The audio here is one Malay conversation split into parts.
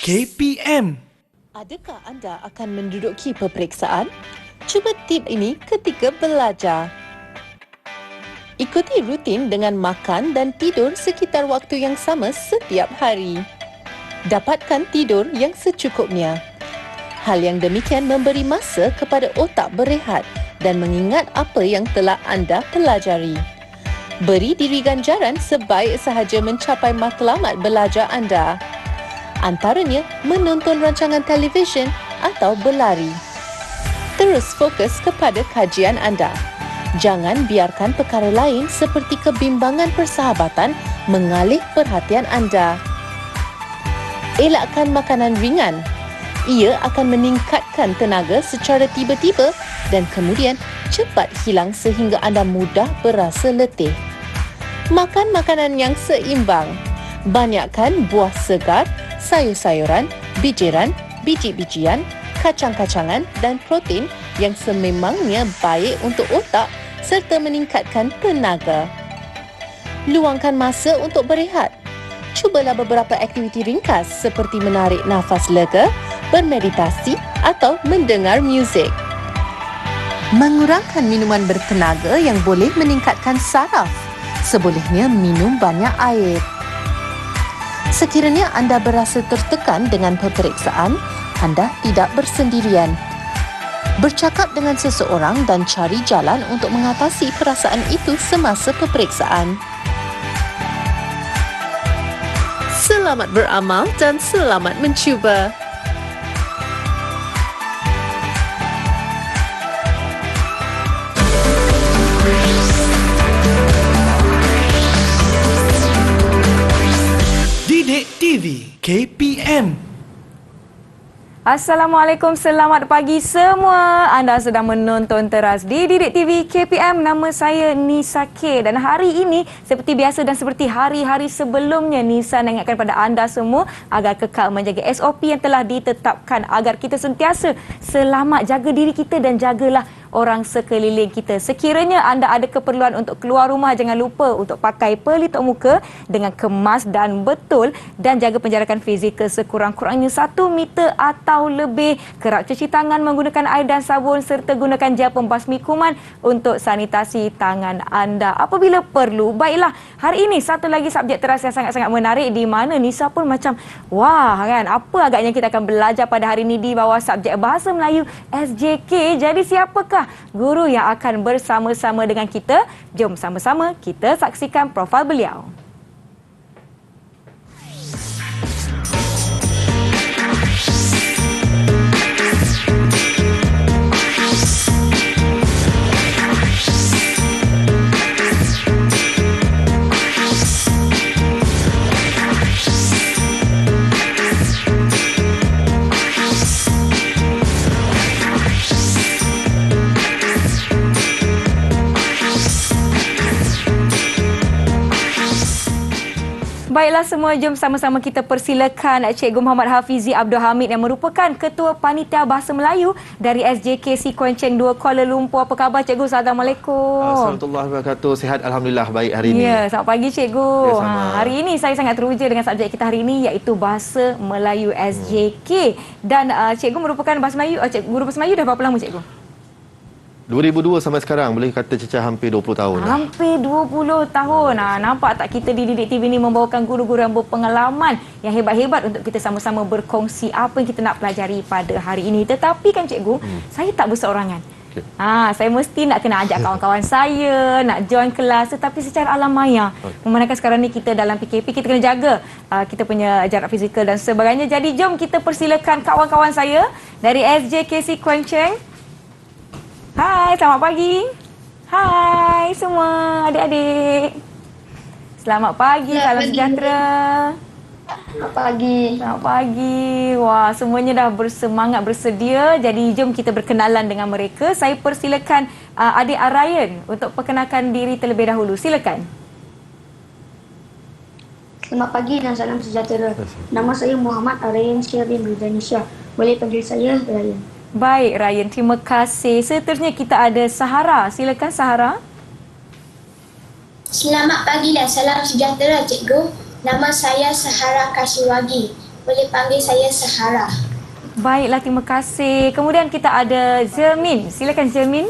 KPM. Adakah anda akan menduduki peperiksaan? Cuba tip ini ketika belajar. Ikuti rutin dengan makan dan tidur sekitar waktu yang sama setiap hari. Dapatkan tidur yang secukupnya. Hal yang demikian memberi masa kepada otak berehat dan mengingat apa yang telah anda pelajari. Beri diri ganjaran sebaik sahaja mencapai matlamat belajar anda. Antaranya menonton rancangan televisyen atau berlari. Terus fokus kepada kajian anda. Jangan biarkan perkara lain seperti kebimbangan persahabatan mengalih perhatian anda. Elakkan makanan ringan. Ia akan meningkatkan tenaga secara tiba-tiba dan kemudian cepat hilang sehingga anda mudah berasa letih. Makan makanan yang seimbang. Banyakkan buah segar, sayur-sayuran, bijiran, biji-bijian, kacang-kacangan dan protein yang sememangnya baik untuk otak serta meningkatkan tenaga. Luangkan masa untuk berehat. Cubalah beberapa aktiviti ringkas seperti menarik nafas lega, bermeditasi atau mendengar muzik. Mengurangkan minuman bertenaga yang boleh meningkatkan saraf. Sebolehnya minum banyak air. Sekiranya anda berasa tertekan dengan peperiksaan, anda tidak bersendirian. Bercakap dengan seseorang dan cari jalan untuk mengatasi perasaan itu semasa peperiksaan. Selamat beramal dan selamat mencuba. Didik TV KPM. Assalamualaikum, selamat pagi semua. Anda sedang menonton teras di Didik TV KPM. Nama saya Nisa K dan hari ini seperti biasa dan seperti hari-hari sebelumnya, Nisa nak ingatkan pada anda semua agar kekal menjaga SOP yang telah ditetapkan agar kita sentiasa selamat, jaga diri kita dan jagalah orang sekeliling kita. Sekiranya anda ada keperluan untuk keluar rumah, jangan lupa untuk pakai pelitup muka dengan kemas dan betul dan jaga penjarakan fizikal sekurang-kurangnya 1 meter atau lebih. Kerap cuci tangan menggunakan air dan sabun serta gunakan gel pembasmi kuman untuk sanitasi tangan anda apabila perlu. Baiklah, hari ini satu lagi subjek teras yang sangat-sangat menarik di mana Nisa pun macam wah kan, apa agaknya kita akan belajar pada hari ini di bawah subjek Bahasa Melayu SJK. Jadi siapakah guru yang akan bersama-sama dengan kita? Jom sama-sama kita saksikan profil beliau. Baiklah semua, jom sama-sama kita persilakan Cikgu Muhammad Hafizi Abdul Hamid yang merupakan Ketua Panitia Bahasa Melayu dari SJK Si Kuancheng 2 Kuala Lumpur. Apa khabar Cikgu? Assalamualaikum. Assalamualaikum warahmatullahi wabarakatuh. Sihat Alhamdulillah, baik hari ini. Ya, selamat pagi Cikgu. Ya, sama. Hari ini saya sangat teruja dengan subjek kita hari ini iaitu Bahasa Melayu SJK. Dan Cikgu merupakan Bahasa Melayu, Guru Bahasa Melayu dah berapa lama Cikgu? 2002 sampai sekarang, boleh kata cecah hampir 20 tahun. Hampir 20 tahun. Nampak tak kita di Didik TV ini membawakan guru-guru yang berpengalaman yang hebat-hebat untuk kita sama-sama berkongsi apa yang kita nak pelajari pada hari ini. Tetapi kan Cikgu, saya tak berseorangan. Okay. Saya mesti nak kena ajak kawan-kawan saya, nak join kelas tetapi secara alam maya. Memandangkan sekarang ni kita dalam PKP, kita kena jaga kita punya jarak fizikal dan sebagainya. Jadi jom kita persilakan kawan-kawan saya dari SJKC Kuancheng. Hai, selamat pagi. Hai semua adik-adik. Selamat pagi, salam sejahtera. Selamat pagi. Selamat pagi. Wah, semuanya dah bersemangat, bersedia. Jadi jom kita berkenalan dengan mereka. Saya persilakan adik Ryan untuk perkenalkan diri terlebih dahulu. Silakan. Selamat pagi dan salam sejahtera. Nama saya Muhammad Ryan Syirin Rizanisha. Boleh panggil saya Ryan. Baik Ryan, terima kasih. Seterusnya kita ada Sahara. Silakan Sahara. Selamat pagi dan salam sejahtera Cikgu. Nama saya Sahara Kasiwagi. Boleh panggil saya Sahara. Baiklah, terima kasih. Kemudian kita ada Zermin. Silakan Zermin.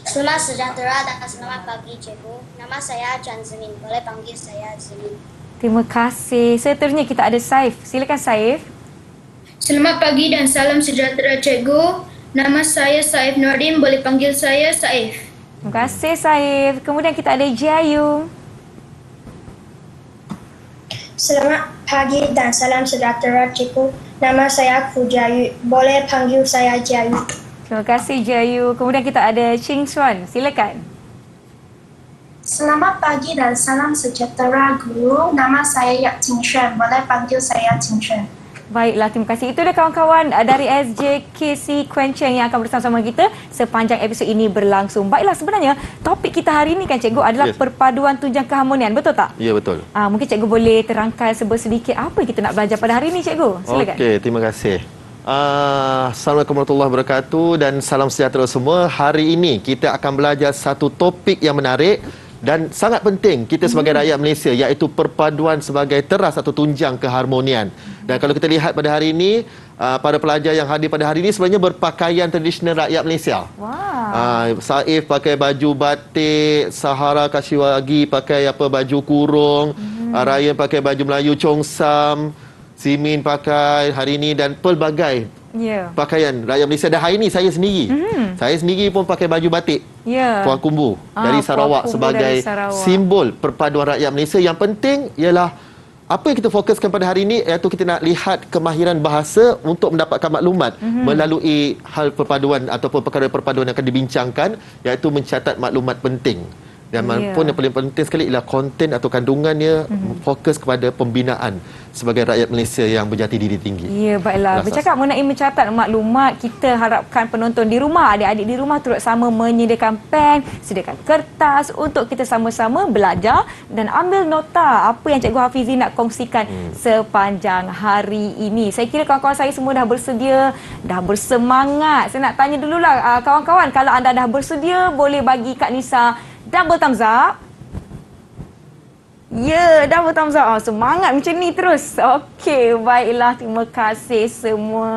Selamat sejahtera dan selamat pagi cikgu. Nama saya Chan Zemin. Boleh panggil saya Zemin. Terima kasih. Seterusnya kita ada Saif. Silakan Saif. Selamat pagi dan salam sejahtera cikgu. Nama saya Saif Nordin, boleh panggil saya Saif. Terima kasih Saif. Kemudian kita ada Jayu. Selamat pagi dan salam sejahtera cikgu. Nama saya Fujayu, boleh panggil saya Jayu. Terima kasih Jayu. Kemudian kita ada Ching Xuan. Silakan. Selamat pagi dan salam sejahtera guru. Nama saya Yak Ting Xuan. Boleh panggil saya Ting Xuan. Baiklah, terima kasih. Itu dia kawan-kawan dari SJKC Kuan Cheng yang akan bersama-sama kita sepanjang episod ini berlangsung. Baiklah, sebenarnya topik kita hari ini kan cikgu adalah perpaduan tunjang keharmonian. Betul tak? Ya, betul. Mungkin cikgu boleh terangkan sedikit apa yang kita nak belajar pada hari ini cikgu. Silakan. Okey, terima kasih. Assalamualaikum warahmatullahi wabarakatuh dan salam sejahtera semua. Hari ini kita akan belajar satu topik yang menarik dan sangat penting kita sebagai rakyat Malaysia, iaitu perpaduan sebagai teras atau tunjang keharmonian. Dan kalau kita lihat pada hari ini, para pelajar yang hadir pada hari ini sebenarnya berpakaian tradisional rakyat Malaysia. Wow. Saif pakai baju batik, Sahara Kashiwagi pakai baju kurung, Ryan pakai baju Melayu Chongsam, Simin pakai hari ini dan pelbagai pakaian rakyat Malaysia. Dan hari ini saya sendiri, saya sendiri pun pakai baju batik Puan Kumbu dari Sarawak sebagai simbol perpaduan rakyat Malaysia. Yang penting ialah apa yang kita fokuskan pada hari ini, iaitu kita nak lihat kemahiran bahasa untuk mendapatkan maklumat melalui hal perpaduan ataupun perkara perpaduan yang akan dibincangkan, iaitu mencatat maklumat penting. Dan pun yang paling penting sekali ialah konten atau kandungannya fokus kepada pembinaan sebagai rakyat Malaysia yang berjati diri tinggi. Ya, baiklah. Bercakap mengenai mencatat maklumat, kita harapkan penonton di rumah, adik-adik di rumah turut sama menyediakan pen, sediakan kertas untuk kita sama-sama belajar dan ambil nota apa yang Cikgu Hafizi nak kongsikan sepanjang hari ini. Saya kira kawan-kawan saya semua dah bersedia, dah bersemangat. Saya nak tanya dululah kawan-kawan, kalau anda dah bersedia, boleh bagi Kak Nisa double thumbs up. Ya, double thumbs up. Semangat macam ni terus. Okey, baiklah. Terima kasih semua.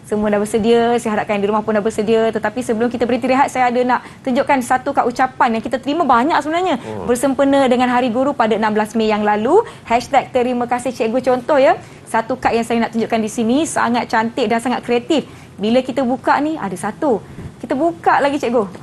Semua dah bersedia. Saya harapkan di rumah pun dah bersedia. Tetapi sebelum kita berhenti rehat, saya ada nak tunjukkan satu kad ucapan yang kita terima banyak sebenarnya. Bersempena dengan Hari Guru pada 16 Mei yang lalu. # terima kasih cikgu, contoh ya. Satu kad yang saya nak tunjukkan di sini sangat cantik dan sangat kreatif. Bila kita buka ni, ada satu. Kita buka lagi cikgu.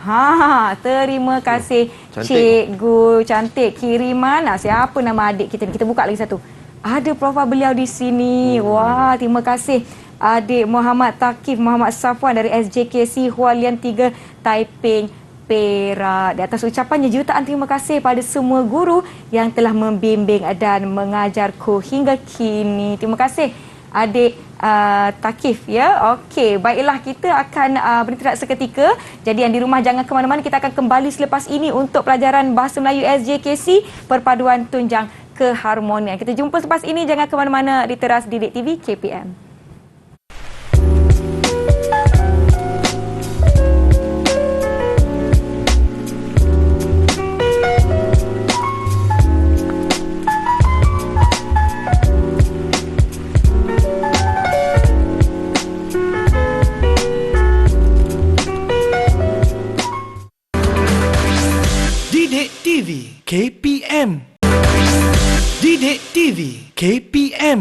Terima kasih cikgu, cantik kiriman. Siapa nama adik kita ni? Kita buka lagi satu. Ada profil beliau di sini. Wah, terima kasih adik Muhammad Takif Muhammad Safwan dari SJKC Hualian 3 Taiping, Perak. Di atas ucapannya, jutaan terima kasih pada semua guru yang telah membimbing dan mengajarku hingga kini. Terima kasih adik Takif ya. Okey, baiklah, kita akan berhenti seketika. Jadi yang di rumah jangan ke mana-mana, kita akan kembali selepas ini untuk pelajaran Bahasa Melayu SJKC Perpaduan Tunjang Keharmonian. Kita jumpa selepas ini, jangan ke mana-mana di teras Didik TV KPM. Didik TV KPM. Didik TV KPM.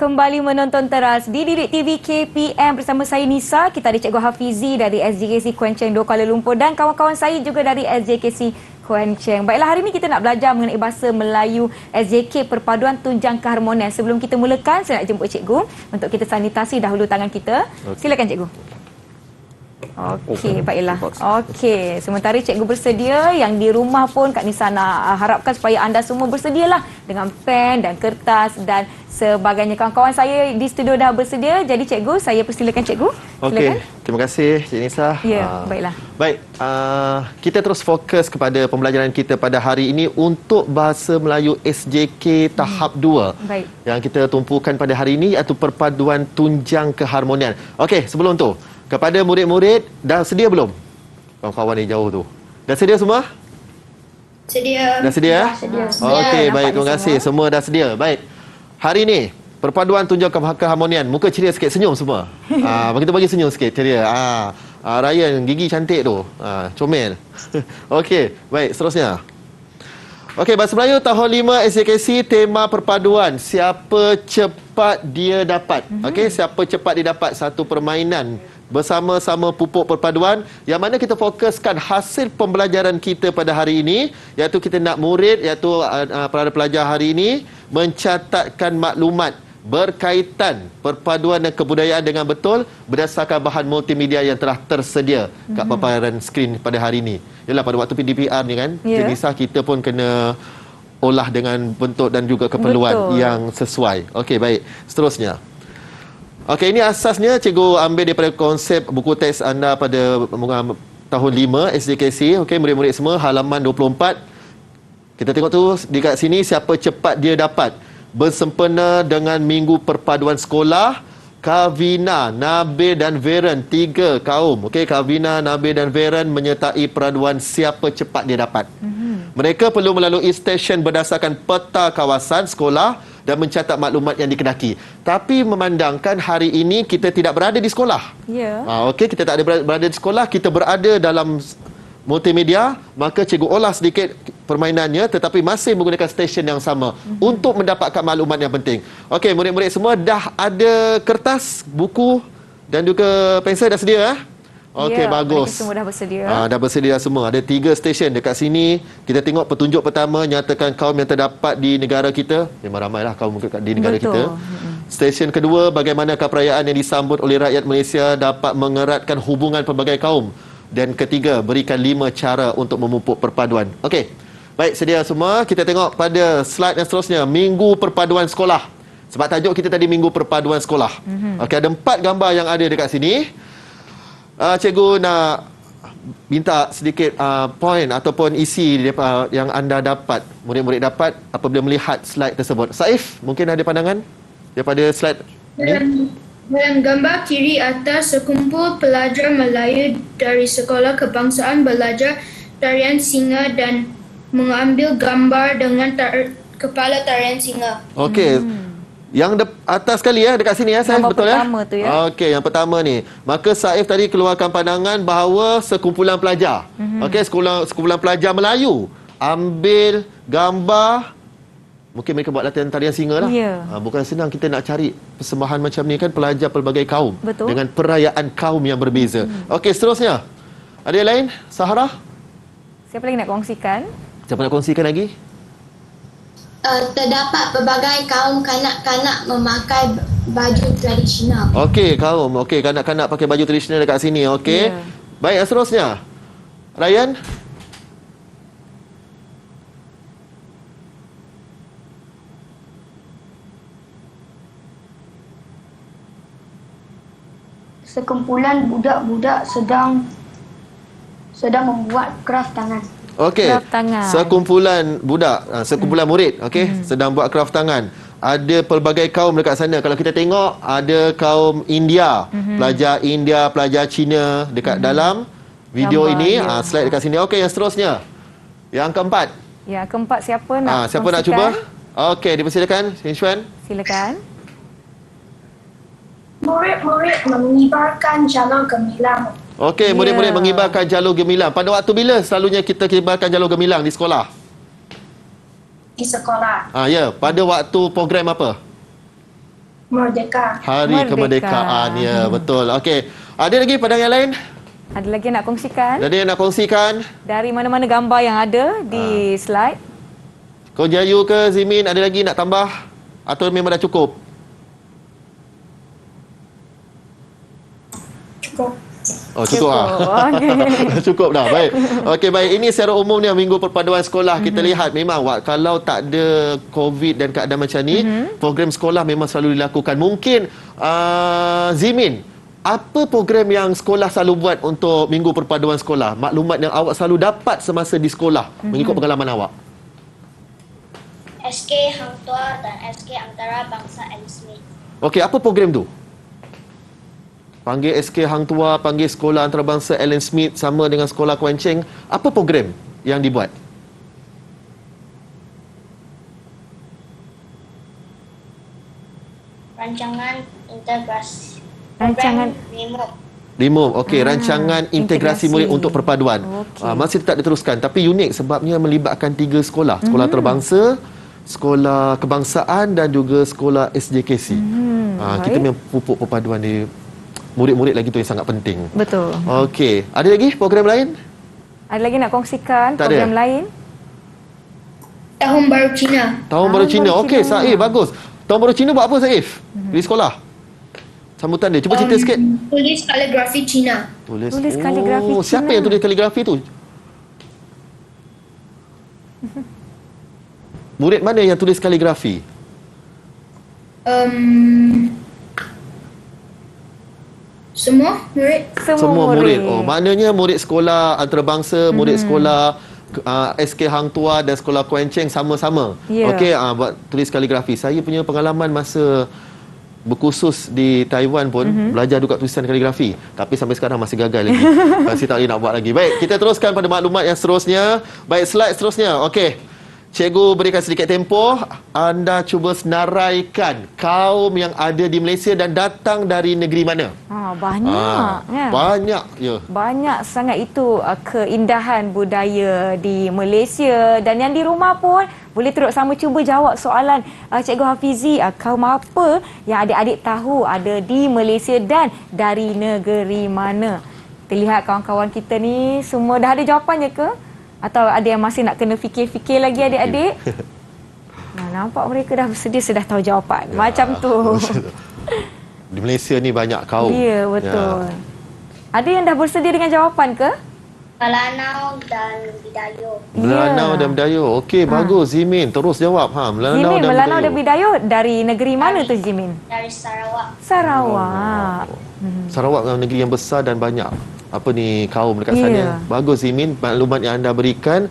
Kembali menonton teras di Didik TV KPM bersama saya Nisa. Kita ada Cikgu Hafizi dari SJKC Kuan Cheng 2 Kuala Lumpur dan kawan-kawan saya juga dari SJKC Kuan Cheng. Baiklah, hari ini kita nak belajar mengenai bahasa Melayu SJK Perpaduan Tunjang Keharmonian. Sebelum kita mulakan, saya nak jemput cikgu untuk kita sanitasi dahulu tangan kita. Silakan cikgu. Okey, baiklah. Okey, sementara cikgu bersedia, yang di rumah pun Kak Nisa nak harapkan supaya anda semua bersedialah dengan pen dan kertas dan sebagainya. Kawan-kawan saya di studio dah bersedia. Jadi cikgu, saya persilakan cikgu. Okey, terima kasih Cik Nisa. Ya, baiklah. Baik, kita terus fokus kepada pembelajaran kita pada hari ini untuk Bahasa Melayu SJK tahap 2. Baik. Yang kita tumpukan pada hari ini iaitu perpaduan tunjang keharmonian. Okey, sebelum tu, kepada murid-murid, dah sedia belum? Kawan-kawan ni jauh tu. Dah sedia semua? Sedia. Dah sedia? Sedia. Okey, baik, Nampak terima ni kasih. Semua dah sedia. Baik. Hari ini perpaduan tunjang keharmonian. Muka ceria sikit, senyum semua. Kita bagi senyum sikit, ceria. Ryan, gigi cantik tu. Comel. Okey, baik, seterusnya. Okey, Bahasa Melayu tahun 5 SJKC, tema perpaduan. Siapa cepat dia dapat. Okey, siapa cepat dia dapat, satu permainan bersama-sama pupuk perpaduan yang mana kita fokuskan hasil pembelajaran kita pada hari ini, iaitu kita nak murid, iaitu para pelajar hari ini mencatatkan maklumat berkaitan perpaduan dan kebudayaan dengan betul berdasarkan bahan multimedia yang telah tersedia kat paparan skrin pada hari ini. Yalah, pada waktu PDPR ni kan, Cik Nisa, kita pun kena olah dengan bentuk dan juga keperluan yang sesuai. Okey, baik. Seterusnya. Okey, ini asasnya cikgu ambil daripada konsep buku teks anda pada tahun 5 SJKC. Okey, murid-murid semua, halaman 24. Kita tengok tu dekat sini, siapa cepat dia dapat. Bersempena dengan Minggu Perpaduan Sekolah, Kavina, Nabil dan Veren, 3 kaum. Okey, Kavina, Nabil dan Veren menyertai peraduan siapa cepat dia dapat. Mereka perlu melalui stesen berdasarkan peta kawasan sekolah dan mencatat maklumat yang dikenaki. Tapi memandangkan hari ini kita tidak berada di sekolah. Ya. Okey, kita tak ada berada di sekolah, kita berada dalam multimedia, maka cikgu olah sedikit permainannya tetapi masih menggunakan stesen yang sama untuk mendapatkan maklumat yang penting. Okey, murid-murid semua dah ada kertas, buku dan juga pensel dah sedia? Okey, bagus. Mereka semua dah bersedia. Dah bersedia semua. Ada 3 stesen dekat sini. Kita tengok petunjuk pertama, nyatakan kaum yang terdapat di negara kita. Memang ramailah kaum di negara kita. Stesen kedua, bagaimanakah perayaan yang disambut oleh rakyat Malaysia dapat mengeratkan hubungan pelbagai kaum. Dan ketiga, berikan 5 cara untuk memupuk perpaduan. Okey, baik, sedia semua. Kita tengok pada slide yang seterusnya, Minggu Perpaduan Sekolah. Sebab tajuk kita tadi Minggu Perpaduan Sekolah. Okey, ada 4 gambar yang ada dekat sini. Cikgu nak minta sedikit poin ataupun isi yang anda dapat, murid-murid dapat apabila melihat slide tersebut. Saif, mungkin ada pandangan daripada slide ni? Dalam gambar kiri atas, sekumpul pelajar Melayu dari Sekolah Kebangsaan belajar tarian singa dan mengambil gambar dengan kepala tarian singa. Okey. Yang atas sekali dekat sini Saif, Gambar betul pertama tu Okey, yang pertama ni. Maka Saif tadi keluarkan pandangan bahawa sekumpulan pelajar. Okey, sekumpulan pelajar Melayu ambil gambar. Mungkin mereka buat latihan tarian singa lah. Bukan senang kita nak cari persembahan macam ni kan, pelajar pelbagai kaum. Betul. Dengan perayaan kaum yang berbeza. Okey, seterusnya. Ada yang lain? Sahara? Siapa lagi nak kongsikan? Siapa nak kongsikan lagi? Terdapat pelbagai kaum kanak-kanak memakai baju tradisional. Okey, kaum. Okey, kanak-kanak pakai baju tradisional dekat sini. Okey. Baik, seterusnya. Ryan? Sekumpulan budak-budak sedang membuat kraft tangan. Okey. Sekumpulan budak, sekumpulan murid, okey, sedang buat kraft tangan. Ada pelbagai kaum dekat sana. Kalau kita tengok, ada kaum India, pelajar India, pelajar Cina dekat dalam video gambar ini. Slide dekat sini. Okey, yang seterusnya. Yang keempat. Yang keempat, siapa nak siapa nak cuba? Okey, dipersilakan. Sin Chuan. Silakan. Murid-murid mengibarkan jalur gemilang. Okey, murid-murid mengibarkan jalur gemilang. Pada waktu bila selalunya kita kibarkan jalur gemilang di sekolah? Di sekolah. Pada waktu program apa? Merdeka. Hari Kemerdekaan. Ya, betul. Okey. Ada lagi pandangan yang lain? Ada lagi nak kongsikan? Ada yang nak kongsikan? Dari mana-mana gambar yang ada di slide? Ko Jayu ke Zimin, ada lagi nak tambah? Atau memang dah cukup? Oh, cukup ah. Cukup dah. Baik. Okey, baik. Ini secara umumnya Minggu Perpaduan Sekolah kita lihat memang kalau tak ada COVID dan keadaan macam ni, program sekolah memang selalu dilakukan. Mungkin Zimin, apa program yang sekolah selalu buat untuk Minggu Perpaduan Sekolah? Maklumat yang awak selalu dapat semasa di sekolah mengikut pengalaman awak. SK Hang Tuah dan SK Antarabangsa Ellen Smith. Okey, apa program tu? Panggil SK Hang Tuah, panggil Sekolah Antarabangsa Ellen Smith sama dengan Sekolah Kuan Cheng. Apa program yang dibuat? Rancangan integrasi. Rancangan RIMUM, okey, rancangan integrasi murid untuk perpaduan. Masih tetap diteruskan tapi unik sebabnya melibatkan 3 sekolah. Sekolah Antarabangsa, Sekolah Kebangsaan dan juga Sekolah SJKC. Kita memang pupuk perpaduan di murid-murid lagi tu yang sangat penting. Betul. Okey, ada lagi program lain? Ada lagi nak kongsikan Tak program ada. lain? Tahun Baru Cina. Tahun Baru Cina. Okey, Saif, bagus. Tahun Baru Cina buat apa, Saif? Di sekolah? Sambutan dia. Cuba cerita sikit. Tulis kaligrafi Cina. Tulis kaligrafi Cina. Siapa yang tulis kaligrafi tu? Murid mana yang tulis kaligrafi? Semua murid. Semua murid. Oh, maknanya murid sekolah antarabangsa, murid sekolah SK Hang Tuah dan Sekolah Kuan Cheng sama-sama. Okey, buat tulis kaligrafi. Saya punya pengalaman masa berkursus di Taiwan pun belajar juga tulisan kaligrafi, tapi sampai sekarang masih gagal lagi. Masih tak boleh nak buat lagi. Baik, kita teruskan pada maklumat yang seterusnya. Baik, slide seterusnya. Okey. Cikgu berikan sedikit tempoh. Anda cuba senaraikan kaum yang ada di Malaysia dan datang dari negeri mana? Banyak. Kan? Banyak, ya. Banyak sangat itu keindahan budaya di Malaysia. Dan yang di rumah pun boleh terus sama cuba jawab soalan Cikgu Hafizi. Kaum apa yang adik-adik tahu ada di Malaysia dan dari negeri mana? Kita lihat kawan-kawan kita ni semua dah ada jawapannya ke? Atau ada yang masih nak kena fikir-fikir lagi adik-adik? Nampak mereka dah bersedia sudah tahu jawapan. Macam tu. Di Malaysia ni banyak kaum. Ya, betul. Ada yang dah bersedia dengan jawapan ke? Melanau dan Bidayuh. Melanau dan Bidayuh. Okey, bagus Zimin. Terus jawab. Zimin, Melanau dan Bidayuh dari negeri mana tu Zimin? Dari Sarawak. Sarawak. Sarawak adalah negeri yang besar dan banyak kaum dekat sana. Bagus Zimin, maklumat yang anda berikan.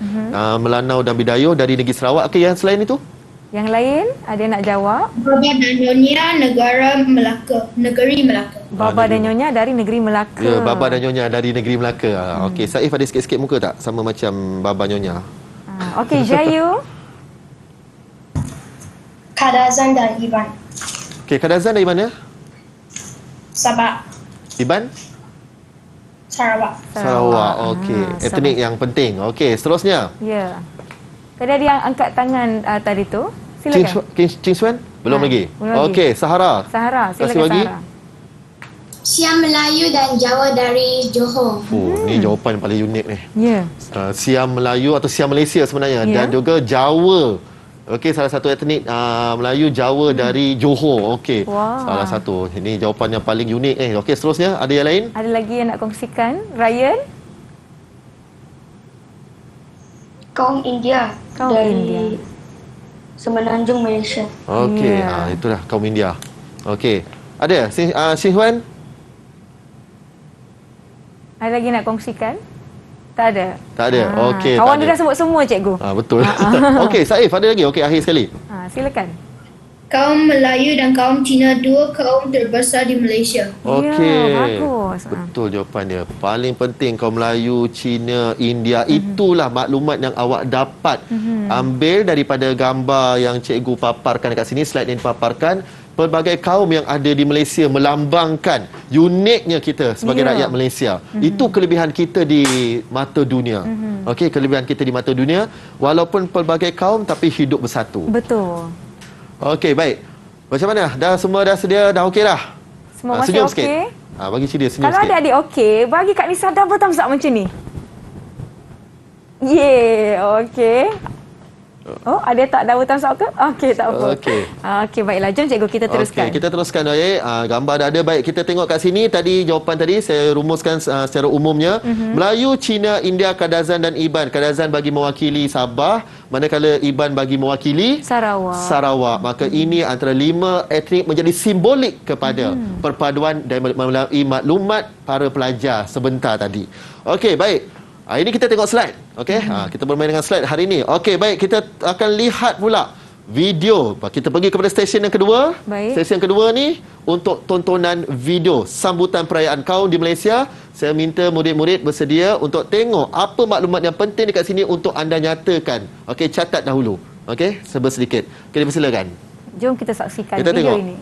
Melanau dan Bidayuh dari negeri Sarawak. Okey, yang selain itu? Yang lain ada yang nak jawab? Baba dan Nyonya negeri Melaka. Baba dan Nyonya dari negeri Melaka. Ya, Baba dan Nyonya dari negeri Melaka. Okey, Saif ada sikit-sikit muka tak sama macam Baba Nyonya? Okey, Jayu. Kadazan dan Iban. Okey, Kadazan dari mana? Sabah. Iban? Sarawak. Sarawak. Okey, etnik yang penting. Okey, seterusnya. Ya. Tadi ada yang angkat tangan tadi tu. Silakan. Cing Suan? Belum lagi. Okey, Sahara. Sahara, silakan lagi. Sahara. Siam Melayu dan Jawa dari Johor. Ni jawapan yang paling unik ni. Ya. Siam Melayu atau Siam Malaysia sebenarnya dan juga Jawa. Okey, salah satu etnik Melayu Jawa dari Johor. Okey. Salah satu. Ini jawapan yang paling unik Okey, seterusnya ada yang lain? Ada lagi yang nak kongsikan? Ryan? Kaum India dari Semenanjung Malaysia. Okey, itulah kaum India. Okey. Ada Shin Huan? Ada lagi nak kongsikan? Tak ada. Tak ada. Okey. Kawan dia dah sebut semua cikgu. Betul. Okey, Saif ada lagi. Okey, akhir sekali. Silakan. Kaum Melayu dan kaum Cina, dua kaum terbesar di Malaysia. Okey. Ya, bagus. Betul jawapannya. Paling penting kaum Melayu, Cina, India, itulah maklumat yang awak dapat ambil daripada gambar yang cikgu paparkan dekat sini, slide yang dipaparkan. Pelbagai kaum yang ada di Malaysia melambangkan uniknya kita sebagai rakyat Malaysia. Itu kelebihan kita di mata dunia. Okey, kelebihan kita di mata dunia walaupun pelbagai kaum tapi hidup bersatu. Betul. Okey, baik. Macam mana? Semua dah sedia? Dah okey dah? Semua masih okey? Bagi ceria senyum Kalau sikit. ada adik okey, bagi Kak Nisa double thumbs up macam ni. Okey. Oh, ada tak double thumbs up ke? Okey, tak apa. Okey. Okey, baiklah. Jom cikgu kita teruskan. Okey, kita teruskan. Gambar dah ada. Baik, kita tengok kat sini. Tadi jawapan tadi saya rumuskan secara umumnya. Melayu, Cina, India, Kadazan dan Iban. Kadazan bagi mewakili Sabah, manakala Iban bagi mewakili Sarawak. Maka ini antara 5 etnik menjadi simbolik kepada perpaduan dan melalui maklumat para pelajar sebentar tadi. Okey, baik. Ini kita tengok slide. Okey, kita bermain dengan slide hari ini. Okey, baik, kita akan lihat pula video. Kita pergi kepada stesen yang kedua. Baik. Stesen yang kedua ni untuk tontonan video sambutan perayaan kaum di Malaysia. Saya minta murid-murid bersedia untuk tengok apa maklumat yang penting dekat sini untuk anda nyatakan. Okey, catat dahulu. Okey, sedikit. Okey, dipersilakan. Jom kita saksikan Kita video tengok. ini.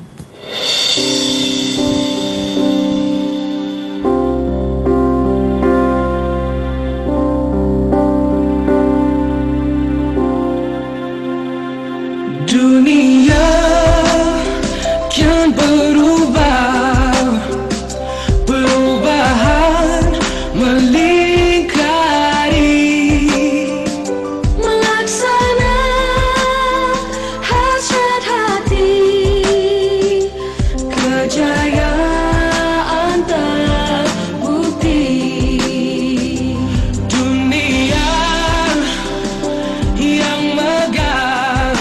Dunia kian berubah, perubahan melingkari, melaksana hasrat hati, kejayaan terbukti. Dunia yang megah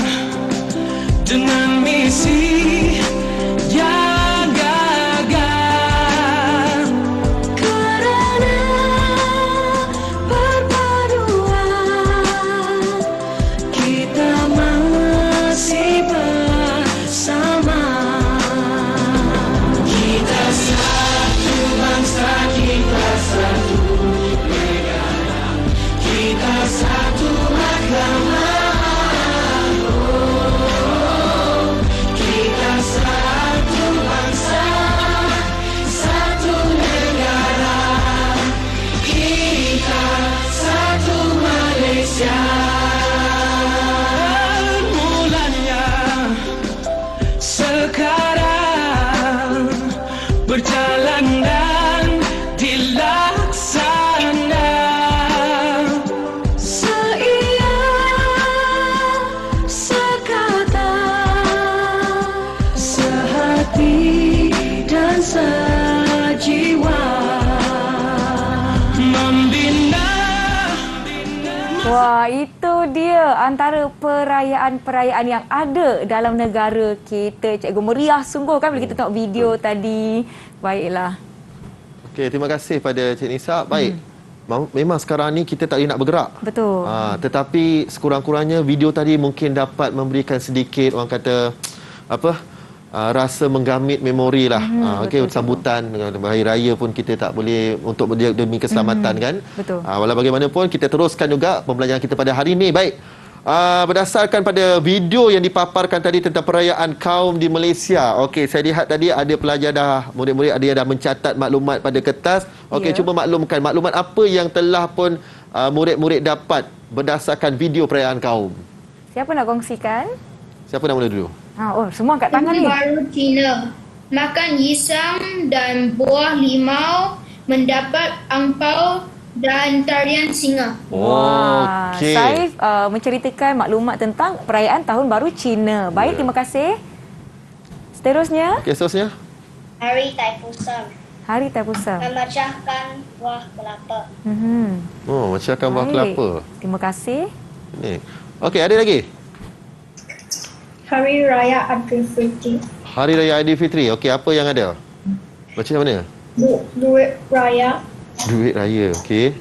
dengan misi yang gagah, kerana perpaduan kita masih bersama. Kita satu bangsa, kita satu negara, kita satu agama. Mulanya sekarang berjalan dan dilaksana, seia sekata, sehati dan sejiwa, membina. Wah, itu dia antara perayaan-perayaan yang ada dalam negara kita. Cikgu, meriah sungguh kan bila kita tengok video tadi. Baiklah. Okey, terima kasih pada Cik Nisa. Baik. Memang sekarang ni kita tak boleh nak bergerak. Betul. Tetapi sekurang-kurangnya video tadi mungkin dapat memberikan sedikit orang kata rasa menggamit memori lah. Okey, sambutan hari raya pun kita tak boleh untuk demi keselamatan kan. Betul. Walau bagaimanapun kita teruskan juga pembelajaran kita pada hari ini. Baik. Berdasarkan pada video yang dipaparkan tadi tentang perayaan kaum di Malaysia. Okey, saya lihat tadi ada pelajar murid-murid ada yang dah mencatat maklumat pada kertas. Okey, cuba maklumkan maklumat apa yang telah pun murid-murid dapat berdasarkan video perayaan kaum. Siapa nak kongsikan? Siapa nak mula dulu? Semua kat tangan ni. Baru Cina. Makan pisang dan buah limau, mendapat angpau dan tarian singa. Wah, Okey. Saif menceritakan maklumat tentang perayaan Tahun Baru Cina. Baik, terima kasih. Seterusnya, Okey, seterusnya. Hari Taipusam, Hari Taipusam. memecahkan buah kelapa. Macam buah Baik. kelapa. Terima kasih. Ni. Okey, ada lagi? Hari Raya Aidilfitri, Hari Raya Aidilfitri. Okey, apa yang ada? Macam mana? duit raya, Duit raya. Okey.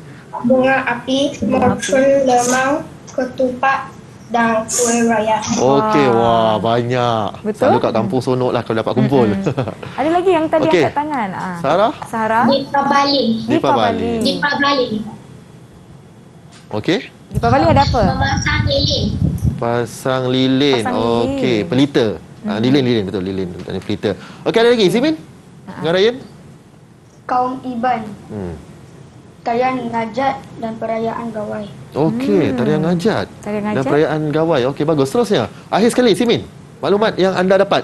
bunga api, mercun lemau, ketupat dan kuih raya. Okey, wah banyak. Betul? Selalu kat kampung sonok lah kalau dapat kumpul. Ada lagi yang tadi Okey. angkat tangan. Sarah? Sarah. Dipabali. Dipabali. Dipabali. Okey. Dipabali ada apa? Memasang lilin. Pasang lilin. Pasang lilin. Okey, pelita. Lilin betul, lilin. Dan pelita. Okey, ada lagi? Simin? Dengan Ryan? Kaum Iban, Hmm. tarian ngajat dan perayaan gawai. Okey, tarian ngajat. Tarian Dan ngajat. perayaan gawai. Okey, bagus. Seterusnya. Akhir sekali, Simin. Maklumat yang anda dapat.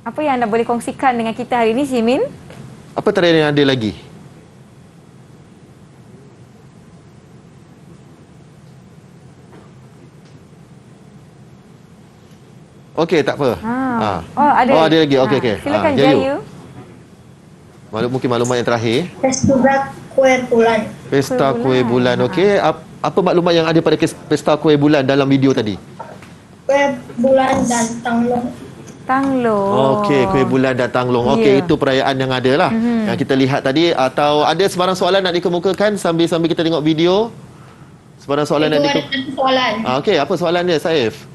Apa yang anda boleh kongsikan dengan kita hari ini, Simin? Apa tarian yang ada lagi? Okey, tak apa. Oh, ada. Oh, ada lagi. Okey, okey. Silakan, Jayu. Jayu. Mungkin maklumat yang terakhir. Festival Kuih Bulan. Pesta kuih bulan. Okey. Apa maklumat yang ada pada pesta kuih bulan dalam video tadi? Kuih Bulan dan Tanglong. Tanglong. Okey, kuih bulan dan tanglong. Okey, itu perayaan yang ada lah. Yang kita lihat tadi. Atau ada sebarang soalan nak dikemukakan sambil kita tengok video? Sebarang soalan nak Ada dikemukakan? soalan. Okey, apa soalan dia, Saif?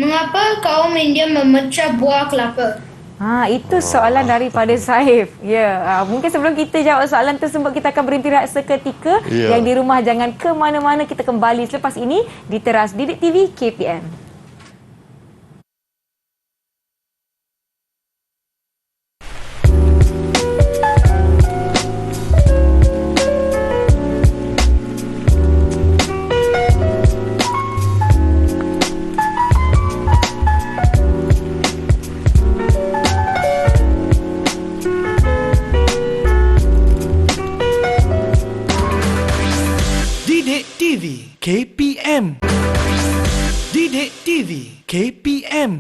Mengapa kaum India memecah buah kelapa? Itu soalan daripada Saif. Ya, mungkin sebelum kita jawab soalan tersebut, kita akan berhenti rehat seketika. Ya. Yang di rumah jangan ke mana-mana, kita kembali selepas ini di Teras Didik TV KPM. Didik TV KPM. Didik TV KPM.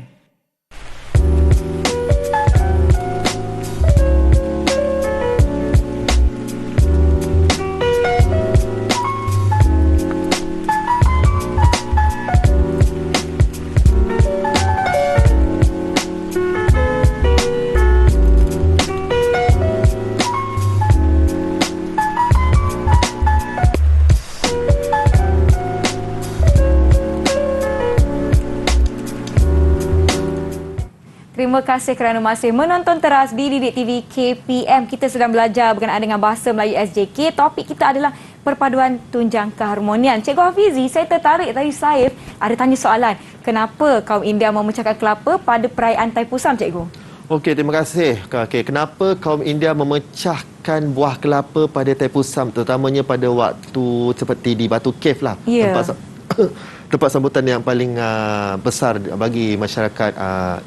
Terima kasih kerana masih menonton teras di Didik TV KPM. Kita sedang belajar berkenaan dengan bahasa Melayu SJK. Topik kita adalah perpaduan tunjang keharmonian. Cikgu Hafizi, saya tertarik tadi Saif ada tanya soalan. Kenapa kaum India memecahkan kelapa pada perayaan Taipusam, Cikgu? Okey, terima kasih. Okey, kenapa kaum India memecahkan buah kelapa pada Taipusam, terutamanya pada waktu seperti di Batu Cave lah. Ya. Tempat sambutan yang paling besar bagi masyarakat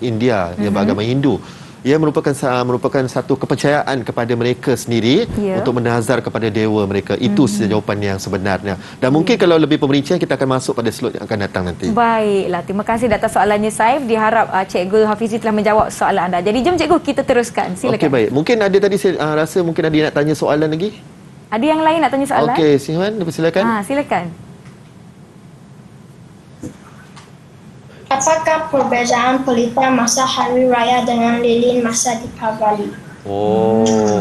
India yang beragama Hindu. Ia merupakan satu kepercayaan kepada mereka sendiri untuk menazar kepada dewa mereka. Itu jawapan yang sebenarnya. Dan mungkin kalau lebih pemerincian kita akan masuk pada slot yang akan datang nanti. Baiklah, terima kasih atas soalannya Saif. Diharap Cikgu Hafizi telah menjawab soalan anda. Jadi jom Cikgu kita teruskan. Silakan. Okey, baik. Mungkin ada tadi saya rasa mungkin ada nak tanya soalan lagi. Ada yang lain nak tanya soalan? Okey, Sihan, silakan. Silakan. Apakah perbezaan pelita masa Hari Raya dengan lilin masa Deepavali?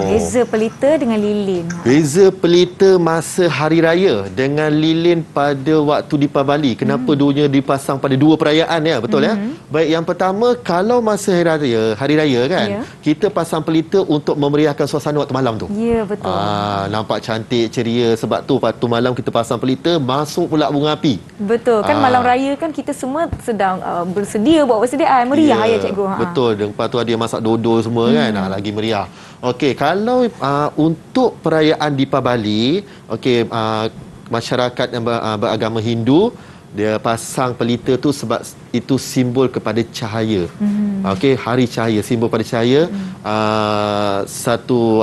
Beza pelita dengan lilin. Beza pelita masa Hari Raya dengan lilin pada waktu Deepavali. Kenapa duanya dipasang pada dua perayaan ya, betul ya? Baik, yang pertama kalau masa Hari Raya kan, kita pasang pelita untuk memeriahkan suasana waktu malam tu. Ya, betul. Nampak cantik, ceria. Sebab tu waktu malam kita pasang pelita, masuk pula bunga api. Betul, kan malam raya kan kita semua sedang bersedia buat persediaan meriah ya Cikgu. Betul, lepas tu ada yang masak dodol semua kan, lagi meriah. Okey, kalau untuk perayaan Deepavali, okey, masyarakat yang beragama Hindu dia pasang pelita tu sebab itu simbol kepada cahaya. Okey, hari cahaya, simbol pada cahaya. Satu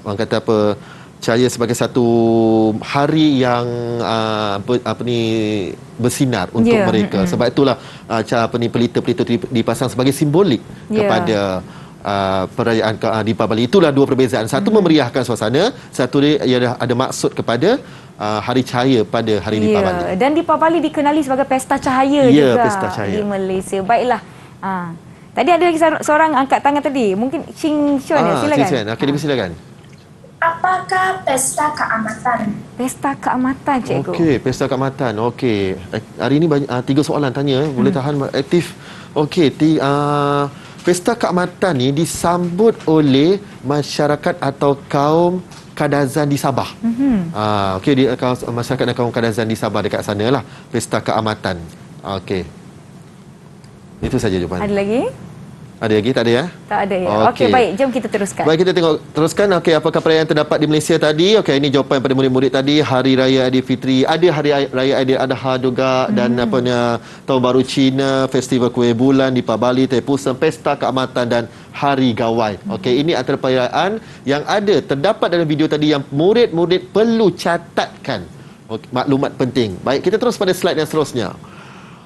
orang kata cahaya sebagai satu hari yang bersinar untuk mereka. Sebab itulah pelita-pelita dipasang sebagai simbolik kepada perayaan Deepavali. Itulah dua perbezaan. Satu memeriahkan suasana, satu dia ada maksud kepada hari cahaya pada hari Deepavali. Dan Deepavali dikenali sebagai pesta cahaya juga pesta cahaya di Malaysia. Baiklah. Tadi ada lagi seorang angkat tangan tadi. Mungkin Ching Shon silakan. Ching Shon, okey, silakan. Apakah pesta keamatan? Pesta keamatan, Cikgu. Okey, pesta keamatan. Okey. Hari ini banyak 3 soalan tanya. Boleh tahan aktif. Okey, pesta keamatan ni disambut oleh masyarakat atau kaum Kadazan di Sabah. Okey, masyarakat dan kaum Kadazan di Sabah dekat sana lah. Pesta keamatan. Okey. Itu saja jawapan. Ada lagi? Ada lagi? Tak ada ya? Tak ada ya. Okey. Okey, baik. Jom kita teruskan. Baik, kita tengok teruskan. Okey, apakah perayaan terdapat di Malaysia tadi? Okey, ini jawapan pada murid-murid tadi. Hari Raya Aidilfitri, ada Hari Raya Aidiladha juga, dan Tahun Baru Cina, Festival Kuih Bulan, Deepavali, Thaipusam, Pesta Keamatan dan Hari Gawai. Okey, ini antara perayaan yang ada terdapat dalam video tadi yang murid-murid perlu catatkan. Okey, maklumat penting. Baik, kita terus pada slide yang seterusnya.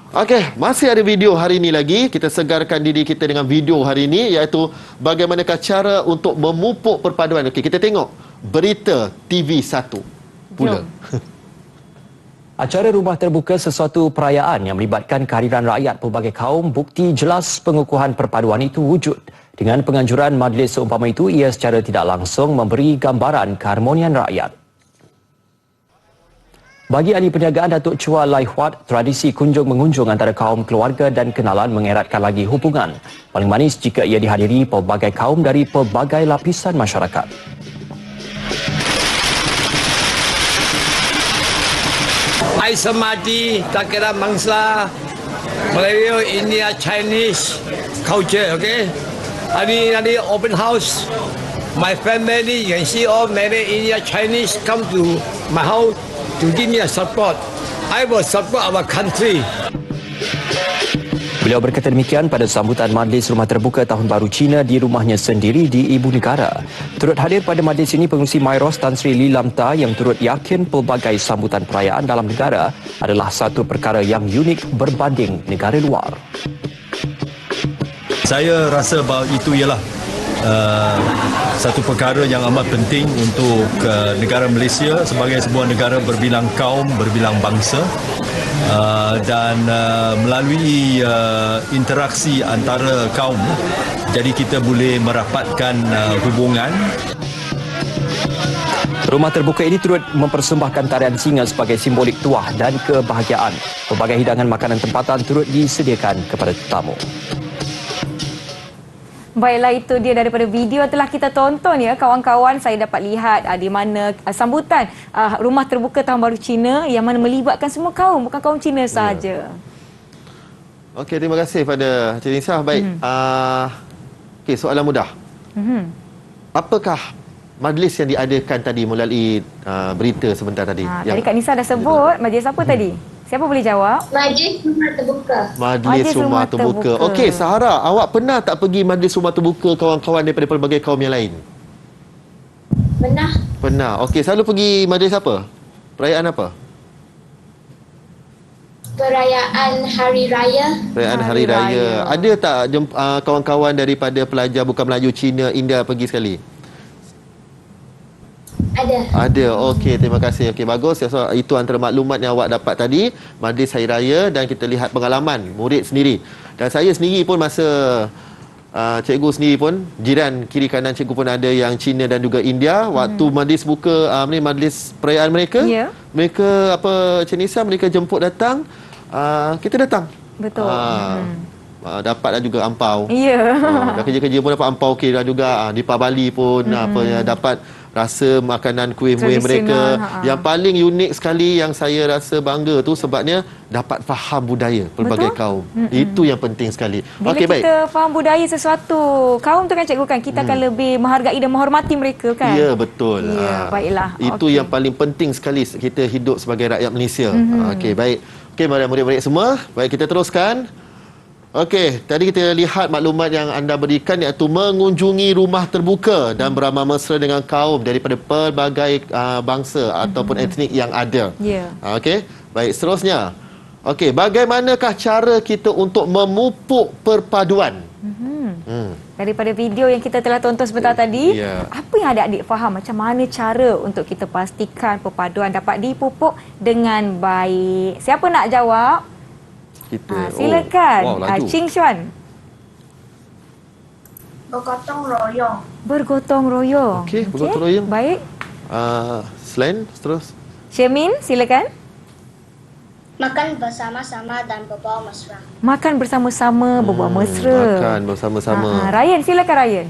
Okey, masih ada video hari ini lagi. Kita segarkan diri kita dengan video hari ini, iaitu bagaimanakah cara untuk memupuk perpaduan. Okey, kita tengok berita TV1 pula. Acara Rumah Terbuka sesuatu perayaan yang melibatkan kehadiran rakyat pelbagai kaum, bukti jelas pengukuhan perpaduan itu wujud. Dengan penganjuran majlis seumpama itu, ia secara tidak langsung memberi gambaran keharmonian rakyat. Bagi ahli perniagaan Datuk Chua Lai Huat, tradisi kunjung-mengunjung antara kaum keluarga dan kenalan mengeratkan lagi hubungan. Paling manis jika ia dihadiri pelbagai kaum dari pelbagai lapisan masyarakat. Ai semati tak kira mangsa Melayu, India, Chinese culture, okay? Hari open house. My family, you can see all Malay, India, Chinese come to my house to give me a support. I will support our country. Beliau berkata demikian pada sambutan Majlis Rumah Terbuka Tahun Baru Cina di rumahnya sendiri di Ibu Negara. Turut hadir pada majlis ini Pengerusi Myros Tan Sri Lee Lam Ta yang turut yakin pelbagai sambutan perayaan dalam negara adalah satu perkara yang unik berbanding negara luar. Saya rasa bahawa itu ialah satu perkara yang amat penting untuk negara Malaysia sebagai sebuah negara berbilang kaum, berbilang bangsa, dan melalui interaksi antara kaum, jadi kita boleh merapatkan hubungan. Rumah terbuka ini turut mempersembahkan tarian singa sebagai simbolik tuah dan kebahagiaan. Pelbagai hidangan makanan tempatan turut disediakan kepada tetamu. Baiklah, itu dia daripada video yang telah kita tonton ya kawan-kawan. Saya dapat lihat di mana sambutan Rumah Terbuka Tahun Baru Cina yang mana melibatkan semua kaum, bukan kaum Cina sahaja. Okey, terima kasih pada Cik Nisa. Baik, okey, soalan mudah. Apakah majlis yang diadakan tadi melalui berita sebentar tadi? Tadi Kak Nisa dah sebut, majlis apa tadi? Siapa boleh jawab? Majlis Rumah Terbuka. Majlis Rumah Terbuka. Okey, Sahara, awak pernah tak pergi majlis Rumah Terbuka kawan-kawan daripada pelbagai kaum yang lain? Pernah. Pernah. Okey, selalu pergi majlis apa? Perayaan apa? Perayaan Hari Raya. Perayaan Hari Raya. Ada tak kawan-kawan daripada pelajar bukan Melayu, Cina, India pergi sekali? Ada. Okey, terima kasih. Okey, bagus. So, itu antara maklumat yang awak dapat tadi, majlis Hari Raya, dan kita lihat pengalaman murid sendiri. Dan saya sendiri pun masa cikgu sendiri pun, jiran kiri kanan cikgu pun ada yang Cina dan juga India. Waktu majlis buka majlis perayaan mereka, mereka Cik Nisa, mereka jemput datang, kita datang. Betul. Dapatlah juga ampau. Dah kerja-kerja pun dapat ampau, okey dah juga. Di Deepavali pun dapat rasa makanan kuih-kuih mereka. Yang paling unik sekali yang saya rasa bangga tu sebabnya dapat faham budaya pelbagai kaum. Itu yang penting sekali. Bila Okey, kita faham budaya sesuatu kaum tu kan cikgu kan, kita akan lebih menghargai dan menghormati mereka kan. Ya, betul. Baiklah. Itu yang paling penting sekali kita hidup sebagai rakyat Malaysia. Okey, baik. Okey, mari murid-murid semua. Baik, kita teruskan. Okey, tadi kita lihat maklumat yang anda berikan iaitu mengunjungi rumah terbuka dan beramal mesra dengan kaum daripada pelbagai bangsa ataupun etnik yang ada. Okey, baik, seterusnya. Okey, bagaimanakah cara kita untuk memupuk perpaduan? Daripada video yang kita telah tonton sebentar tadi, apa yang adik-adik faham macam mana cara untuk kita pastikan perpaduan dapat dipupuk dengan baik? Siapa nak jawab? Silakan. Ching Xuan. Bergotong royong. Bergotong royong. Okey, bergotong royong. Baik. Selain, terus. Syamin, silakan. Makan bersama-sama dan berbaur mesra. Makan bersama-sama, berbual mesra. Makan bersama-sama. Ryan, silakan Ryan.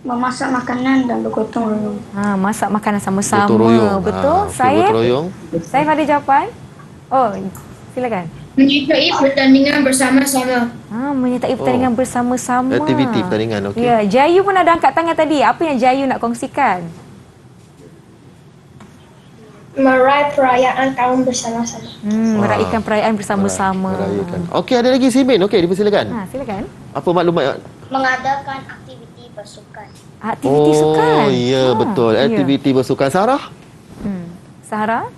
Memasak makanan dan bergotong royong. Masak makanan sama-sama. Gotong royong. Betul. Gotong royong. Saya ada jawapan. Oh, silakan. Menyertai pertandingan bersama-sama. Menyertai pertandingan bersama-sama. Aktiviti pertandingan, okey. Ya, Jayu pun ada angkat tangan tadi. Apa yang Jayu nak kongsikan? Meraih perayaan kaum bersama-sama. Meraihkan perayaan bersama-sama. Meraihkan. Okey, ada lagi Simin. Okey, dipersilakan. Silakan. Apa maklumat? Mengadakan aktiviti bersukan. Aktiviti sukan. Ya, betul. Aktiviti bersukan. Sarah? Sarah?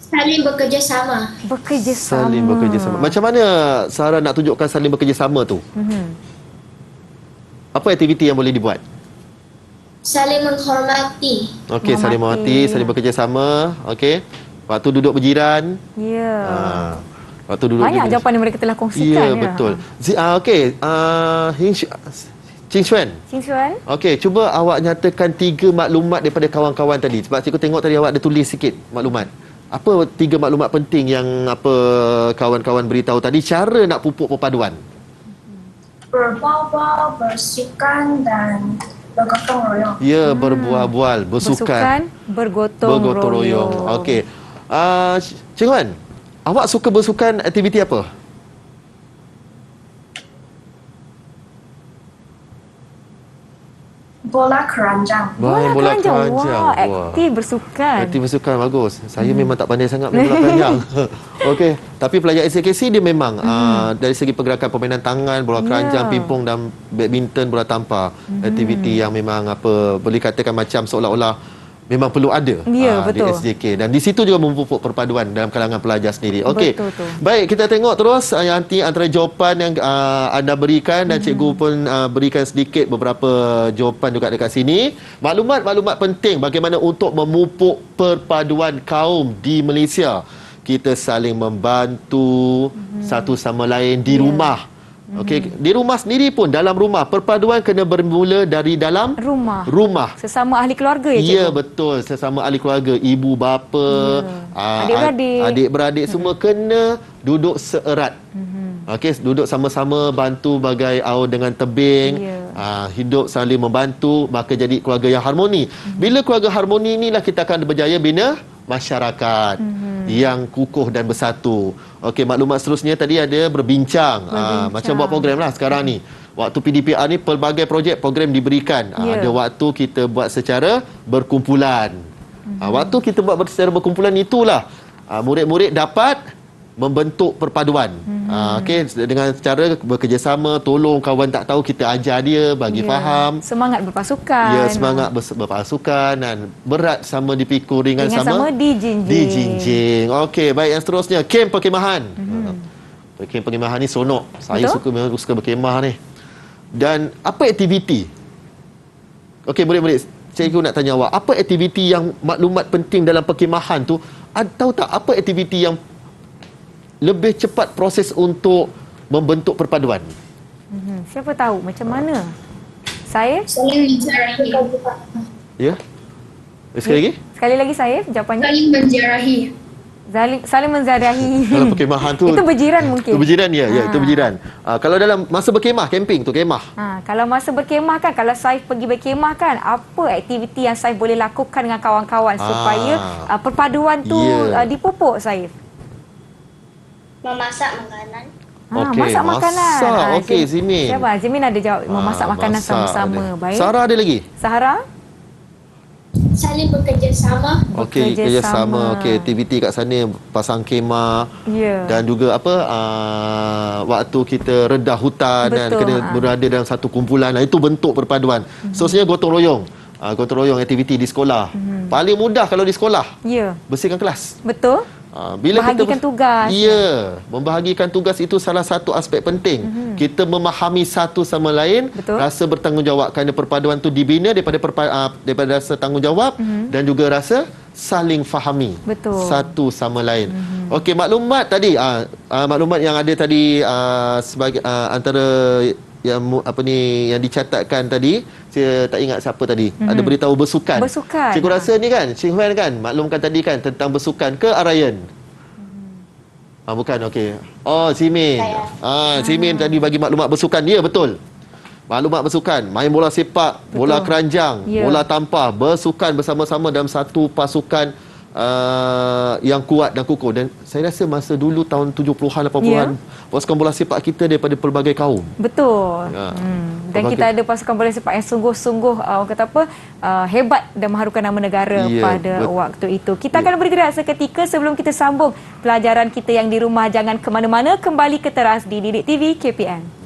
Saling bekerjasama. Saling bekerjasama. Macam mana Sarah nak tunjukkan saling bekerjasama tu? Apa aktiviti yang boleh dibuat? Saling menghormati. Okey, saling menghormati, saling bekerjasama. Okey. Waktu duduk berjiran. Ya. Waktu duduk banyak jawapan yang mereka telah kongsikan. Ya, betul. Okey. Cing Xuan. Okey, cuba awak nyatakan 3 maklumat daripada kawan-kawan tadi. Sebab cikgu tengok tadi awak ada tulis sikit maklumat. Apa 3 maklumat penting yang kawan-kawan beritahu tadi, cara nak pupuk perpaduan? Berbual-bual, bersukan dan bergotong royong. Ya, berbual-bual, bersukan, bergotong royong. Okey. Cik Wan, awak suka bersukan aktiviti apa? Bola keranjang. Bola keranjang. Wah, aktif bersukan. Aktif bersukan, bagus. Saya memang tak pandai sangat main bola keranjang. Okey, tapi pelajar SKKC dia memang dari segi pergerakan permainan tangan, bola keranjang, pingpong dan badminton, bola tampar. Aktiviti yang memang boleh katakan macam seolah-olah memang perlu ada di SJK, dan di situ juga memupuk perpaduan dalam kalangan pelajar sendiri. Okey. Baik, kita tengok terus nanti antara jawapan yang anda berikan, dan cikgu pun berikan sedikit beberapa jawapan juga dekat sini. Maklumat-maklumat penting bagaimana untuk memupuk perpaduan kaum di Malaysia. Kita saling membantu satu sama lain di rumah. Okey, di rumah sendiri pun, dalam rumah perpaduan kena bermula dari dalam rumah. Sesama ahli keluarga ya, cikgu? Ya, betul, sesama ahli keluarga, ibu bapa, adik-beradik semua kena duduk seerat. Okey, duduk sama-sama, bantu bagai aur dengan tebing. Hidup saling membantu, maka jadi keluarga yang harmoni. Bila keluarga harmoni, inilah kita akan berjaya bina masyarakat yang kukuh dan bersatu. Okey, maklumat seterusnya tadi ada berbincang. Macam buat program lah sekarang ni. Waktu PDPR ni pelbagai projek program diberikan. Ada waktu kita buat secara berkumpulan. Waktu kita buat secara berkumpulan itulah murid-murid dapat membentuk perpaduan. Okey, dengan cara bekerjasama, tolong kawan tak tahu, kita ajar dia, bagi faham. Semangat berpasukan. Ya, semangat berpasukan, dan berat sama dipikul, ringan sama dijinjing. Okey, baik, yang seterusnya kem perkemahan. Kem perkemahan ni seronok. Saya suka berkemah ni. Dan apa aktiviti? Okey, murid-murid, cikgu nak tanya awak, apa aktiviti yang maklumat penting dalam perkemahan tu? Tahu tak apa aktiviti yang lebih cepat proses untuk membentuk perpaduan? Siapa tahu macam mana? Saya? Saling menziarahi. Ya? Sekali lagi? Sekali lagi saya jawapannya. Saling menziarahi. Saling menziarahi. Dalam perkemahan tu itu berjiran mungkin. Itu berjiran, ya. Itu berjiran. Kalau dalam masa berkemah, camping tu kemah. Kalau masa berkemah kan, kalau saya pergi berkemah kan, apa aktiviti yang saya boleh lakukan dengan kawan-kawan supaya perpaduan tu dipupuk, saya? Memasak makanan. Masak makanan. Okey, Zimin. Siapa? Zimin ada jawab memasak makanan sama-sama. Baik. Sarah ada lagi? Sahara? Saling bekerjasama. Okey, kerjasama. Okey, aktiviti kat sana pasang kemah. Dan juga waktu kita redah hutan. Dan kena berada dalam satu kumpulan. Itu bentuk perpaduan. Seterusnya gotong royong. Gotong royong aktiviti di sekolah. Paling mudah kalau di sekolah. Bersihkan kelas. Betul. Bila membahagikan tugas. Ya, membahagikan tugas itu salah satu aspek penting. Kita memahami satu sama lain, rasa bertanggungjawab, kerana perpaduan itu dibina daripada rasa tanggungjawab dan juga rasa saling fahami satu sama lain. Okey, maklumat tadi, maklumat yang ada tadi sebagai antara yang yang dicatatkan tadi, saya tak ingat siapa tadi. Ada beritahu bersukan. Cikgu rasa ni kan, Cik Huan kan maklumkan tadi kan tentang bersukan ke Arayan? Bukan, okey. Oh, Simin. Simin tadi bagi maklumat bersukan. Ya, betul. Maklumat bersukan, main bola sepak, bola keranjang, bola tampar, bersukan bersama-sama dalam satu pasukan yang kuat dan kukuh. Dan saya rasa masa dulu tahun 70-an 80-an pasukan bola sepak kita daripada pelbagai kaum. Betul. Dan kita ada pasukan bola sepak yang sungguh-sungguh orang kata apa hebat dan mengharumkan nama negara pada waktu itu. Kita akan bergerak seketika sebelum kita sambung pelajaran kita yang di rumah. Jangan ke mana-mana, kembali ke teras di Didik TV KPM.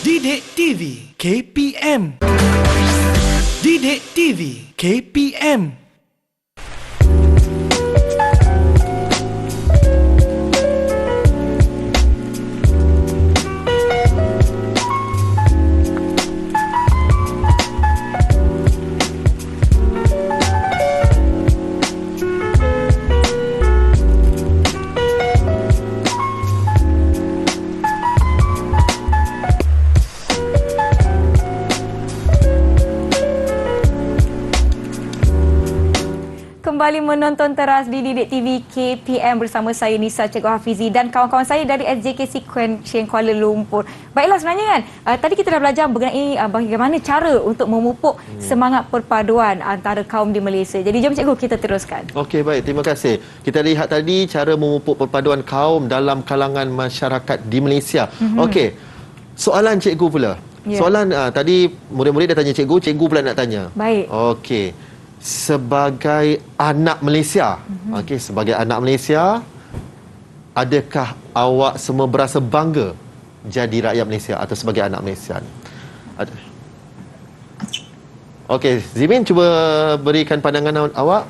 Didik TV KPM. Didik TV KPM. Kembali menonton teras di Didik TV KPM bersama saya Nisa Cikgu Hafizi dan kawan-kawan saya dari SJK Sequential Kuala Lumpur. Baiklah, sebenarnya kan tadi kita dah belajar mengenai bagaimana cara untuk memupuk semangat perpaduan antara kaum di Malaysia. Jadi jom cikgu kita teruskan. Okey, baik, terima kasih. Kita lihat tadi cara memupuk perpaduan kaum dalam kalangan masyarakat di Malaysia. Okey. Soalan cikgu pula. Soalan tadi murid-murid dah tanya cikgu, cikgu pula nak tanya. Baik. Okey. Sebagai anak Malaysia, okey, sebagai anak Malaysia, adakah awak semua berasa bangga jadi rakyat Malaysia atau sebagai anak Malaysia? Okey, Zimin cuba berikan pandangan awak.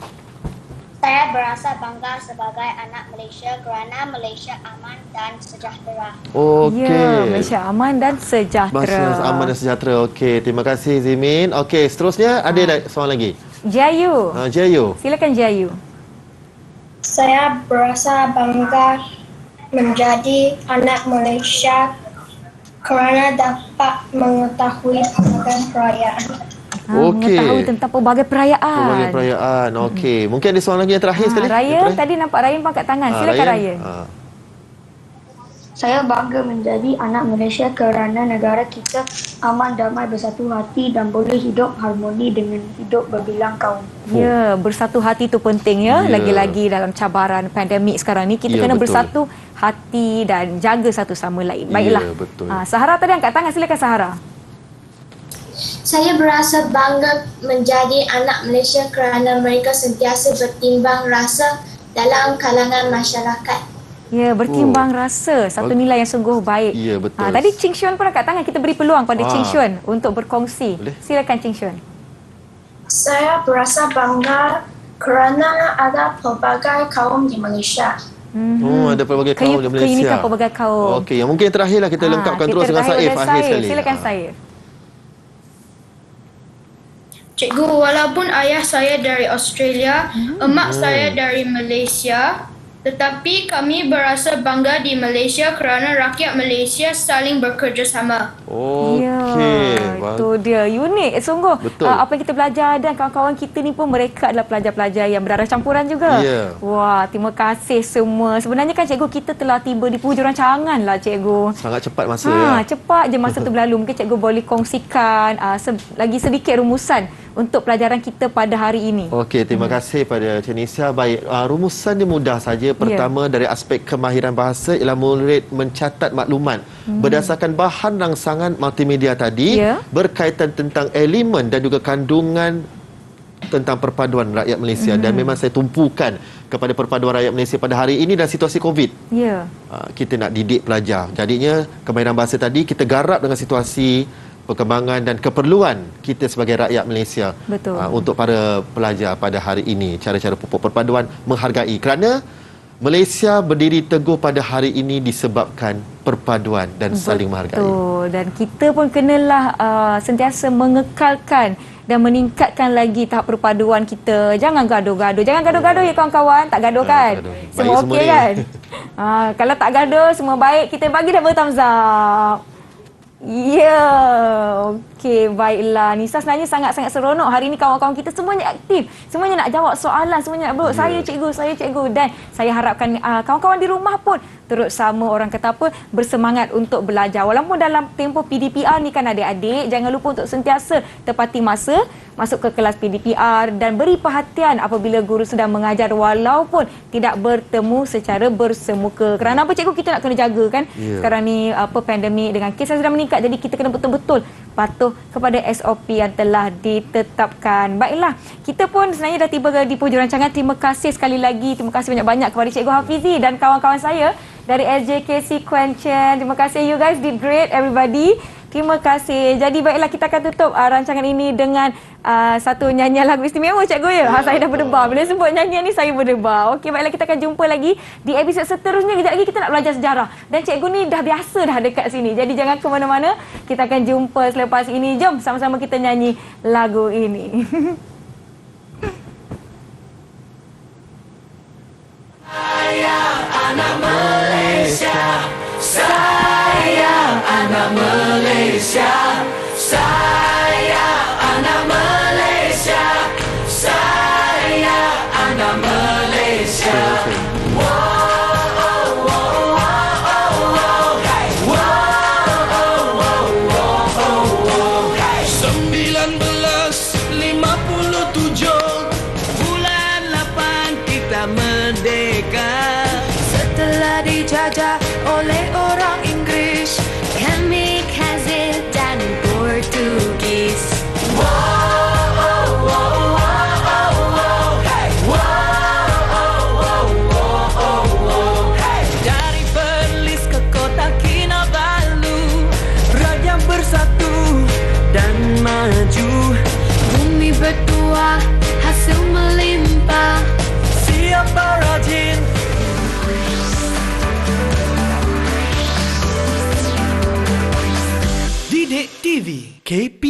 Saya berasa bangga sebagai anak Malaysia kerana Malaysia aman dan sejahtera. Okey. Ya, Malaysia aman dan sejahtera. Malaysia aman dan sejahtera. Okey, terima kasih Zimin. Okey, seterusnya ada soalan lagi. Jayu. Jayu. Silakan Jayu. Saya berasa bangga menjadi anak Malaysia kerana dapat mengetahui pelbagai perayaan. Mengetahui tentang pelbagai perayaan. Pelbagai perayaan. Okey. Mungkin ada soalan lagi yang terakhir sekali. Raya, tadi nampak Raya angkat tangan. Silakan Raya. Saya bangga menjadi anak Malaysia kerana negara kita aman, damai, bersatu hati dan boleh hidup harmoni dengan hidup berbilang kaum. Ya, bersatu hati itu penting ya. Lagi-lagi dalam cabaran pandemik sekarang ni kita kena bersatu hati dan jaga satu sama lain. Baiklah. Betul. Sahara tadi angkat tangan. Silakan Sahara. Saya berasa bangga menjadi anak Malaysia kerana mereka sentiasa bertimbang rasa dalam kalangan masyarakat. Ya, bertimbang rasa. Satu nilai yang sungguh baik. Ya, betul. Tadi Ching Xuan pun angkat tangan. Kita beri peluang pada Ching Xuan untuk berkongsi. Boleh? Silakan Ching Xuan. Saya berasa bangga kerana ada pelbagai kaum di Malaysia. Ada pelbagai kaum di Malaysia. Keunikan pelbagai kaum. Okey, yang mungkin terakhirlah kita lengkapkan terus dengan Saif akhir sekali. Silakan Saif. Cikgu, walaupun ayah saya dari Australia, emak saya dari Malaysia, tetapi kami berasa bangga di Malaysia kerana rakyat Malaysia saling bekerjasama. Okey. Ya, itu dia. Unik sungguh. Betul. Apa yang kita belajar dan kawan-kawan kita ni pun mereka adalah pelajar-pelajar yang berdarah campuran juga. Ya. Wah, terima kasih semua. Sebenarnya kan cikgu kita telah tiba di penghujung rancangan lah cikgu. Sangat cepat masa ya. Cepat je masa tu berlalu. Mungkin cikgu boleh kongsikan lagi sedikit rumusan untuk pelajaran kita pada hari ini. Okey, terima kasih pada Cik Nisa. Baik, rumusan dia mudah saja. Pertama, dari aspek kemahiran bahasa ialah murid mencatat maklumat berdasarkan bahan rangsangan multimedia tadi berkaitan tentang elemen dan juga kandungan tentang perpaduan rakyat Malaysia. Dan memang saya tumpukan kepada perpaduan rakyat Malaysia pada hari ini dan situasi COVID. Kita nak didik pelajar. Jadinya kemahiran bahasa tadi kita garap dengan situasi perkembangan dan keperluan kita sebagai rakyat Malaysia. Betul. Untuk para pelajar pada hari ini. Cara-cara pupuk perpaduan menghargai. Kerana Malaysia berdiri teguh pada hari ini disebabkan perpaduan dan saling menghargai. Betul. Dan kita pun kenalah sentiasa mengekalkan dan meningkatkan lagi tahap perpaduan kita. Jangan gaduh-gaduh. Jangan gaduh-gaduh ya kawan-kawan. Tak gaduh kan? Semua okey kan? Kalau tak gaduh, semua baik. Kita bagi double thumbs up. Ya, okey, baiklah. Nisa sebenarnya sangat-sangat seronok. Hari ini kawan-kawan kita semuanya aktif. Semuanya nak jawab soalan, semuanya nak beruk. Saya cikgu. Dan saya harapkan kawan-kawan di rumah pun turut sama orang kata apa, bersemangat untuk belajar. Walaupun dalam tempoh PDPR ni kan adik-adik, jangan lupa untuk sentiasa tepati masa masuk ke kelas PDPR dan beri perhatian apabila guru sedang mengajar walaupun tidak bertemu secara bersemuka. Kerana apa cikgu, kita nak kena jaga kan. Sekarang ni pandemik dengan kes yang sedang meningkat, jadi kita kena betul-betul patuh kepada SOP yang telah ditetapkan. Baiklah, kita pun sebenarnya dah tiba di penghujung rancangan. Terima kasih sekali lagi. Terima kasih banyak-banyak kepada Cikgu Hafizi dan kawan-kawan saya dari SJK Sequential. Terima kasih, you guys did great everybody. Terima kasih. Jadi baiklah, kita akan tutup rancangan ini dengan satu nyanyian lagu istimewa cikgu ya. Saya dah berdebar. Bila sebut nyanyian ni saya berdebar. Okey, baiklah, kita akan jumpa lagi di episod seterusnya. Kejap lagi kita nak belajar sejarah. Dan cikgu ni dah biasa dah dekat sini. Jadi jangan ke mana-mana. Kita akan jumpa selepas ini. Jom sama-sama kita nyanyi lagu ini. Sayang anak Malaysia, sayang anak Malaysia, sayang anak Malaysia, sayang anak Malaysia. Dijajah oleh orang Inggris, kamikaze dan Portugis. Dari Perlis ke kota Kinabalu, rakyat bersatu dan maju. Bumi bertuah, hasil melimpah. Siapa rajin? Didik TV KP